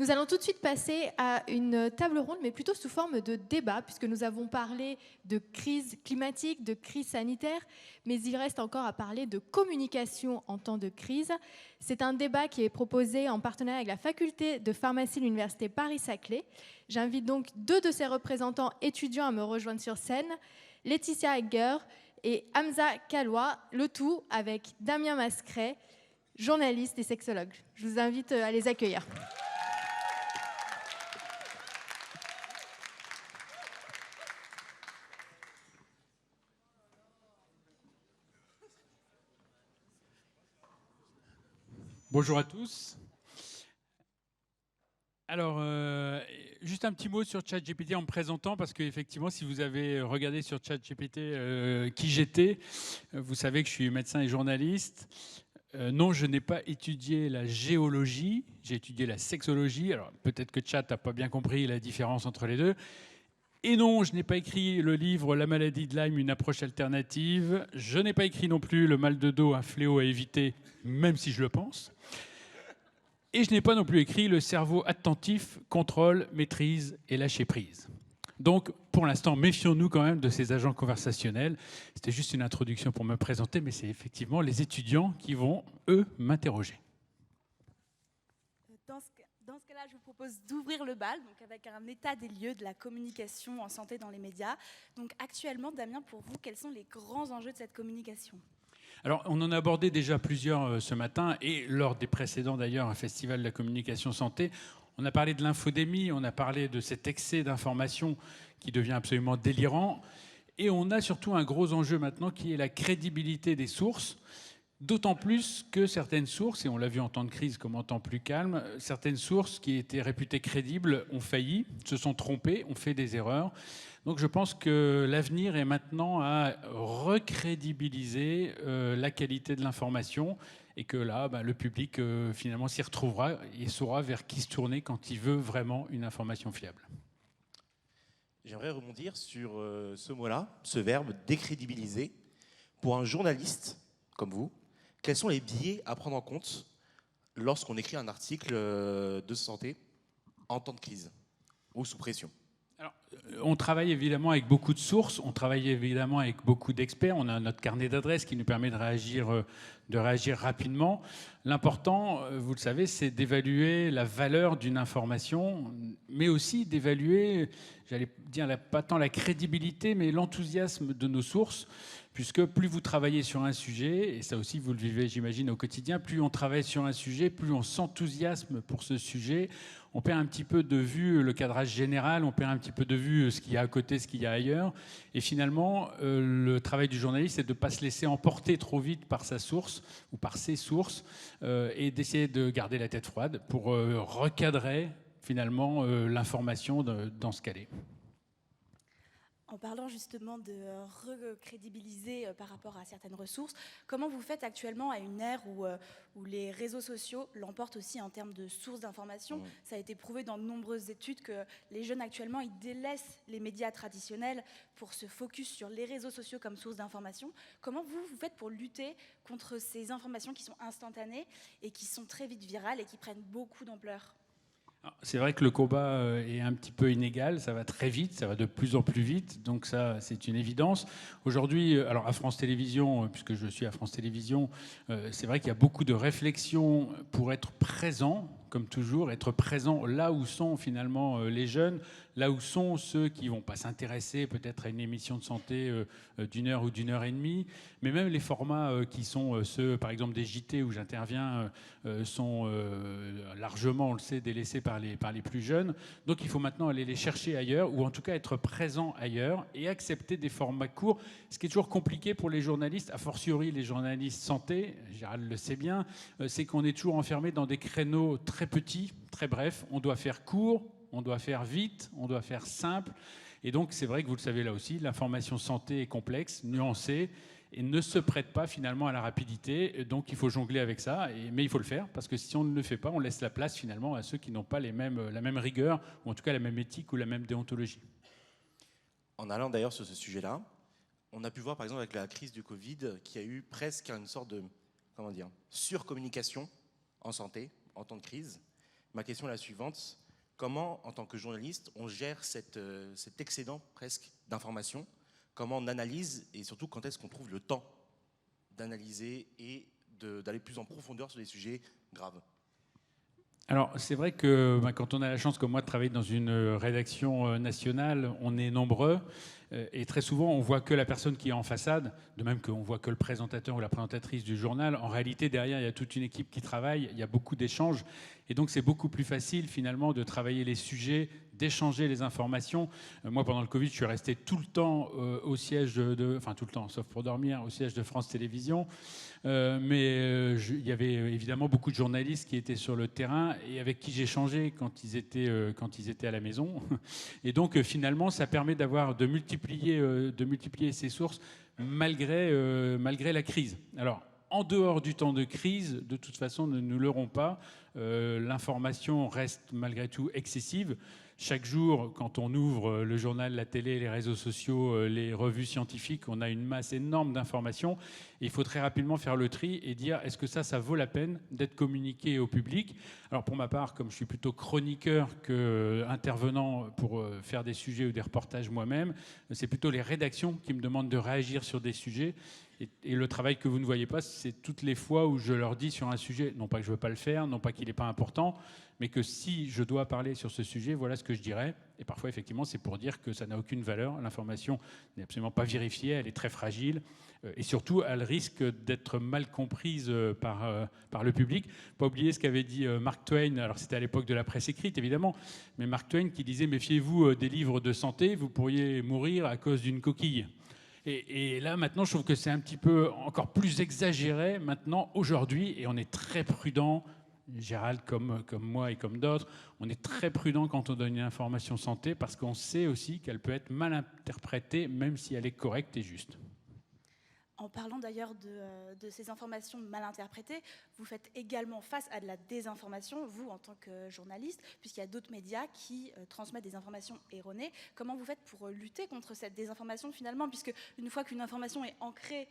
Nous allons tout de suite passer à une table ronde, mais plutôt sous forme de débat, puisque nous avons parlé de crise climatique, de crise sanitaire, mais il reste encore à parler de communication en temps de crise. C'est un débat qui est proposé en partenariat avec la faculté de pharmacie de l'Université Paris-Saclay. J'invite donc deux de ses représentants étudiants à me rejoindre sur scène, Laetitia Egger et Hamza Kaloua, le tout avec Damien Mascret, journaliste et sexologue. Je vous invite à les accueillir. Bonjour à tous. Alors, juste un petit mot sur ChatGPT en me présentant, parce qu'effectivement, si vous avez regardé sur ChatGPT qui j'étais, vous savez que je suis médecin et journaliste. Non, je n'ai pas étudié la géologie, j'ai étudié la sexologie. Alors, peut-être que Chat n'a pas bien compris la différence entre les deux. Et non, je n'ai pas écrit le livre La maladie de Lyme, une approche alternative. Je n'ai pas écrit non plus Le mal de dos, un fléau à éviter, même si je le pense. Et je n'ai pas non plus écrit Le cerveau attentif, contrôle, maîtrise et lâcher prise. Donc, pour l'instant, méfions-nous quand même de ces agents conversationnels. C'était juste une introduction pour me présenter, mais c'est effectivement les étudiants qui vont, eux, m'interroger. Dans ce cas-là, je vous propose d'ouvrir le bal, donc avec un état des lieux de la communication en santé dans les médias. Donc actuellement, Damien, pour vous, quels sont les grands enjeux de cette communication ? Alors, on en a abordé déjà plusieurs ce matin, et lors des précédents d'ailleurs, un festival de la communication santé. On a parlé de l'infodémie, on a parlé de cet excès d'information qui devient absolument délirant. Et on a surtout un gros enjeu maintenant qui est la crédibilité des sources. D'autant plus que certaines sources, et on l'a vu en temps de crise comme en temps plus calme, certaines sources qui étaient réputées crédibles ont failli, se sont trompées, ont fait des erreurs. Donc je pense que l'avenir est maintenant à recrédibiliser la qualité de l'information et que là, le public finalement s'y retrouvera et saura vers qui se tourner quand il veut vraiment une information fiable. J'aimerais rebondir sur ce mot-là, ce verbe décrédibiliser. Pour un journaliste comme vous, quels sont les biais à prendre en compte lorsqu'on écrit un article de santé en temps de crise ou sous pression ? Alors, on travaille évidemment avec beaucoup de sources, on travaille évidemment avec beaucoup d'experts, on a notre carnet d'adresses qui nous permet de réagir rapidement. L'important, vous le savez, c'est d'évaluer la valeur d'une information, mais aussi d'évaluer, j'allais dire, pas tant la crédibilité, mais l'enthousiasme de nos sources, puisque plus vous travaillez sur un sujet, et ça aussi vous le vivez j'imagine au quotidien, plus on travaille sur un sujet, plus on s'enthousiasme pour ce sujet, on perd un petit peu de vue le cadrage général, on perd un petit peu de vue ce qu'il y a à côté, ce qu'il y a ailleurs. Et finalement, le travail du journaliste, c'est de ne pas se laisser emporter trop vite par sa source ou par ses sources et d'essayer de garder la tête froide pour recadrer finalement l'information dans ce qu'elle est. En parlant justement de recrédibiliser par rapport à certaines ressources, comment vous faites actuellement à une ère où les réseaux sociaux l'emportent aussi en termes de sources d'information ? Ça a été prouvé dans de nombreuses études que les jeunes actuellement, ils délaissent les médias traditionnels pour se focus sur les réseaux sociaux comme source d'information. Comment vous faites pour lutter contre ces informations qui sont instantanées et qui sont très vite virales et qui prennent beaucoup d'ampleur ? C'est vrai que le combat est un petit peu inégal, ça va très vite, ça va de plus en plus vite, donc ça c'est une évidence. Aujourd'hui, alors à France Télévisions, puisque je suis à France Télévisions, c'est vrai qu'il y a beaucoup de réflexions pour être présent, comme toujours, être présent là où sont finalement les jeunes, là où sont ceux qui ne vont pas s'intéresser peut-être à une émission de santé d'une heure ou d'une heure et demie, mais même les formats qui sont ceux, par exemple, des JT où j'interviens sont largement, on le sait, délaissés par les plus jeunes. Donc il faut maintenant aller les chercher ailleurs, ou en tout cas être présent ailleurs, et accepter des formats courts, ce qui est toujours compliqué pour les journalistes, a fortiori les journalistes santé, Gérald le sait bien, c'est qu'on est toujours enfermé dans des créneaux très petits, très brefs. On doit faire court, on doit faire vite, on doit faire simple. Et donc c'est vrai que vous le savez là aussi, l'information santé est complexe, nuancée, et ne se prête pas finalement à la rapidité. Donc il faut jongler avec ça, mais il faut le faire, parce que si on ne le fait pas, on laisse la place finalement à ceux qui n'ont pas la même rigueur, ou en tout cas la même éthique ou la même déontologie. En allant d'ailleurs sur ce sujet-là, on a pu voir par exemple avec la crise du Covid qu'il y a eu presque une sorte de surcommunication en santé, en temps de crise. Ma question est la suivante. Comment, en tant que journaliste, on gère cet excédent presque d'informations? Comment on analyse et surtout quand est-ce qu'on trouve le temps d'analyser et d'aller plus en profondeur sur des sujets graves? Alors, c'est vrai que quand on a la chance, comme moi, de travailler dans une rédaction nationale, on est nombreux. Et très souvent, on voit que la personne qui est en façade, de même qu'on voit que le présentateur ou la présentatrice du journal. En réalité, derrière, il y a toute une équipe qui travaille, il y a beaucoup d'échanges. Et donc, c'est beaucoup plus facile, finalement, de travailler les sujets, d'échanger les informations. Moi, pendant le Covid, je suis resté tout le temps au siège enfin, tout le temps, sauf pour dormir, au siège de France Télévisions. Il y avait évidemment beaucoup de journalistes qui étaient sur le terrain et avec qui j'échangeais quand ils étaient à la maison. Et donc, finalement, ça permet de multiplier ces sources malgré la crise. Alors, en dehors du temps de crise, de toute façon, ne nous leurrons pas, l'information reste malgré tout excessive. Chaque jour, quand on ouvre le journal, la télé, les réseaux sociaux, les revues scientifiques, on a une masse énorme d'informations. Il faut très rapidement faire le tri et dire est-ce que ça vaut la peine d'être communiqué au public? Alors pour ma part, comme je suis plutôt chroniqueur qu'intervenant pour faire des sujets ou des reportages moi-même, c'est plutôt les rédactions qui me demandent de réagir sur des sujets. Et le travail que vous ne voyez pas, c'est toutes les fois où je leur dis sur un sujet, non pas que je ne veux pas le faire, non pas qu'il n'est pas important, mais que si je dois parler sur ce sujet, voilà ce que je dirais. Et parfois, effectivement, c'est pour dire que ça n'a aucune valeur. L'information n'est absolument pas vérifiée, elle est très fragile. Et surtout, elle risque d'être mal comprise par le public. Pas oublier ce qu'avait dit Mark Twain, alors c'était à l'époque de la presse écrite, évidemment, mais Mark Twain qui disait « Méfiez-vous des livres de santé, vous pourriez mourir à cause d'une coquille ». Et là, maintenant, je trouve que c'est un petit peu encore plus exagéré maintenant, aujourd'hui, et on est très prudent, Gérald comme moi et comme d'autres, on est très prudent quand on donne une information santé parce qu'on sait aussi qu'elle peut être mal interprétée, même si elle est correcte et juste. En parlant d'ailleurs de ces informations mal interprétées, vous faites également face à de la désinformation, vous en tant que journaliste, puisqu'il y a d'autres médias qui transmettent des informations erronées. Comment vous faites pour lutter contre cette désinformation finalement, puisque une fois qu'une information est ancrée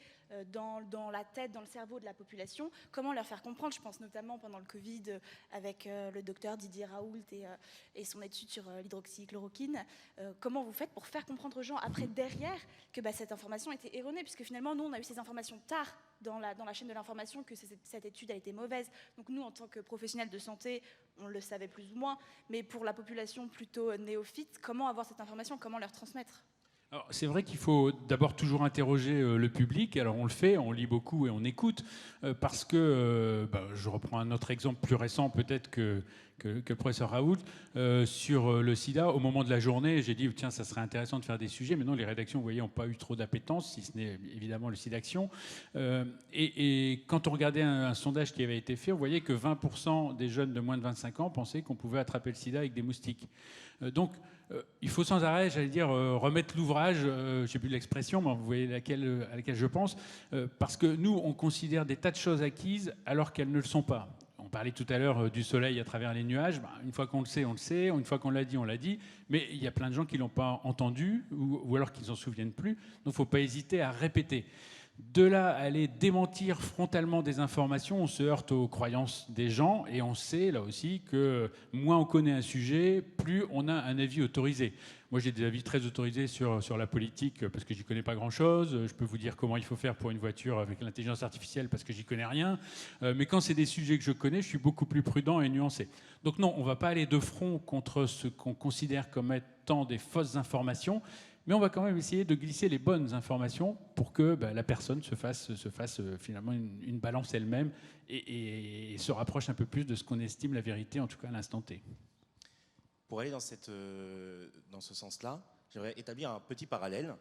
dans la tête, dans le cerveau de la population, comment leur faire comprendre? Je pense notamment pendant le Covid avec le docteur Didier Raoult et son étude sur l'hydroxychloroquine. Comment vous faites pour faire comprendre aux gens après derrière que cette information était erronée, puisque finalement nous on a eu ces informations tard dans la chaîne de l'information que cette étude a été mauvaise. Donc nous, en tant que professionnels de santé, on le savait plus ou moins, mais pour la population plutôt néophyte, comment avoir cette information, comment leur transmettre? Alors, c'est vrai qu'il faut d'abord toujours interroger le public. Alors on le fait, on lit beaucoup et on écoute, parce que, je reprends un autre exemple plus récent peut-être que le professeur Raoult, sur le sida. Au moment de la journée, j'ai dit, tiens, ça serait intéressant de faire des sujets, mais non, les rédactions, vous voyez, n'ont pas eu trop d'appétence, si ce n'est évidemment le SIDAction. Et quand on regardait un sondage qui avait été fait, on voyait que 20% des jeunes de moins de 25 ans pensaient qu'on pouvait attraper le sida avec des moustiques. Donc, il faut sans arrêt, j'allais dire, remettre l'ouvrage, je sais plus l'expression, mais vous voyez à laquelle je pense, parce que nous, on considère des tas de choses acquises alors qu'elles ne le sont pas. On parlait tout à l'heure du soleil à travers les nuages. Une fois qu'on le sait, on le sait. Une fois qu'on l'a dit, on l'a dit. Mais il y a plein de gens qui ne l'ont pas entendu ou alors qu'ils n'en souviennent plus. Donc, il ne faut pas hésiter à répéter. De là à aller démentir frontalement des informations, on se heurte aux croyances des gens et on sait là aussi que moins on connaît un sujet, plus on a un avis autorisé. Moi j'ai des avis très autorisés sur la politique parce que j'y connais pas grand-chose. Je peux vous dire comment il faut faire pour une voiture avec l'intelligence artificielle parce que j'y connais rien. Mais quand c'est des sujets que je connais, je suis beaucoup plus prudent et nuancé. Donc non, on va pas aller de front contre ce qu'on considère comme étant des fausses informations. Mais on va quand même essayer de glisser les bonnes informations pour que la personne se fasse finalement une balance elle-même et se rapproche un peu plus de ce qu'on estime la vérité, en tout cas à l'instant T. Pour aller dans ce sens-là, j'aimerais établir un petit parallèle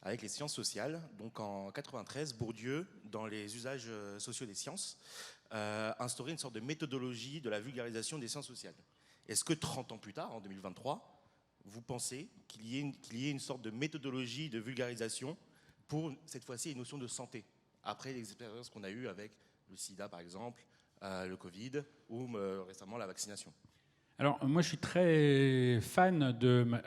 avec les sciences sociales. Donc en 93, Bourdieu, dans les usages sociaux des sciences, instaurait une sorte de méthodologie de la vulgarisation des sciences sociales. Est-ce que 30 ans plus tard, en 2023, vous pensez qu'il y ait une sorte de méthodologie de vulgarisation pour, cette fois-ci, une notion de santé, après les expériences qu'on a eues avec le sida, par exemple, le Covid, ou récemment la vaccination? Alors, moi, je suis très fan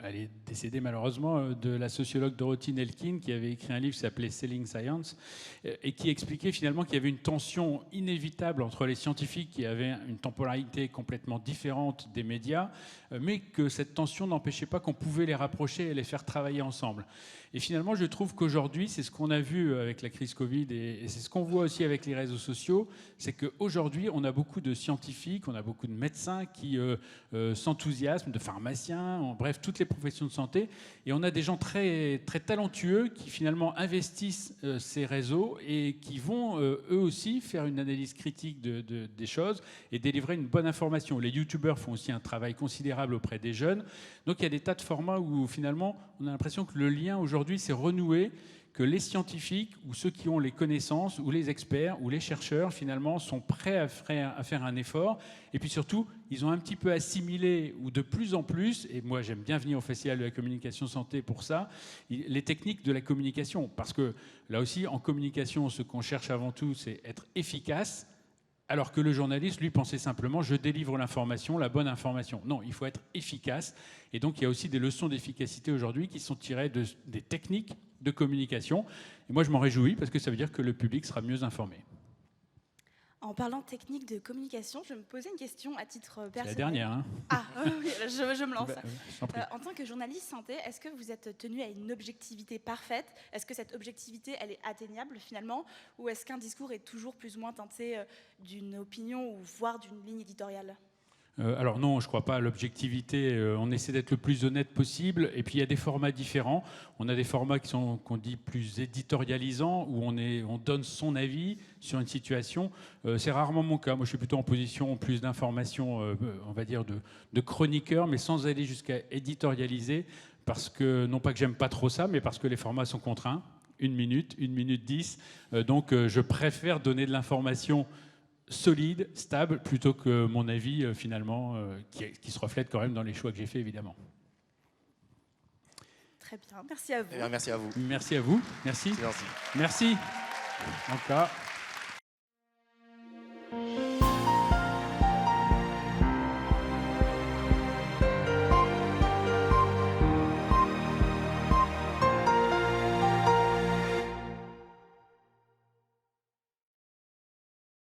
elle est décédée malheureusement, de la sociologue Dorothy Nelkin, qui avait écrit un livre qui s'appelait Selling Science, et qui expliquait finalement qu'il y avait une tension inévitable entre les scientifiques qui avaient une temporalité complètement différente des médias, mais que cette tension n'empêchait pas qu'on pouvait les rapprocher et les faire travailler ensemble. Et finalement, je trouve qu'aujourd'hui, c'est ce qu'on a vu avec la crise Covid, et c'est ce qu'on voit aussi avec les réseaux sociaux, c'est qu'aujourd'hui, on a beaucoup de scientifiques, on a beaucoup de médecins qui s'enthousiasment, de pharmaciens, bref, toutes les professions de santé, et on a des gens très, très talentueux qui finalement investissent ces réseaux et qui vont eux aussi faire une analyse critique des choses et délivrer une bonne information. Les youtubeurs font aussi un travail considérable auprès des jeunes. Donc il y a des tas de formats où finalement on a l'impression que le lien aujourd'hui s'est renoué, que les scientifiques ou ceux qui ont les connaissances ou les experts ou les chercheurs finalement sont prêts à faire un effort, et puis surtout ils ont un petit peu assimilé, ou de plus en plus, et moi j'aime bien venir au Festival de la communication santé pour ça, les techniques de la communication, parce que là aussi en communication ce qu'on cherche avant tout c'est être efficace. Alors que le journaliste, lui, pensait simplement « je délivre l'information, la bonne information ». Non, il faut être efficace. Et donc, il y a aussi des leçons d'efficacité aujourd'hui qui sont tirées des techniques de communication. Et moi, je m'en réjouis parce que ça veut dire que le public sera mieux informé. En parlant de technique de communication, je me posais une question à titre personnel. C'est la dernière, hein. Ah, oui, je me lance. En tant que journaliste santé, est-ce que vous êtes tenu à une objectivité parfaite? Est-ce que cette objectivité, elle est atteignable finalement? Ou est-ce qu'un discours est toujours plus ou moins teinté d'une opinion ou voire d'une ligne éditoriale? Alors non, je ne crois pas à l'objectivité. On essaie d'être le plus honnête possible. Et puis il y a des formats différents. On a des formats qu'on dit plus éditorialisants, où on donne son avis sur une situation. C'est rarement mon cas. Moi, je suis plutôt en position plus d'information, on va dire, de chroniqueur, mais sans aller jusqu'à éditorialiser. Parce que, non pas que j'aime pas trop ça, mais parce que les formats sont contraints. 1 minute 10. Donc je préfère donner de l'information solide, stable, plutôt que mon avis finalement qui se reflète quand même dans les choix que j'ai faits, évidemment. Très bien, merci à vous. Merci à vous. Merci à vous. Merci. Merci. Merci. Encore.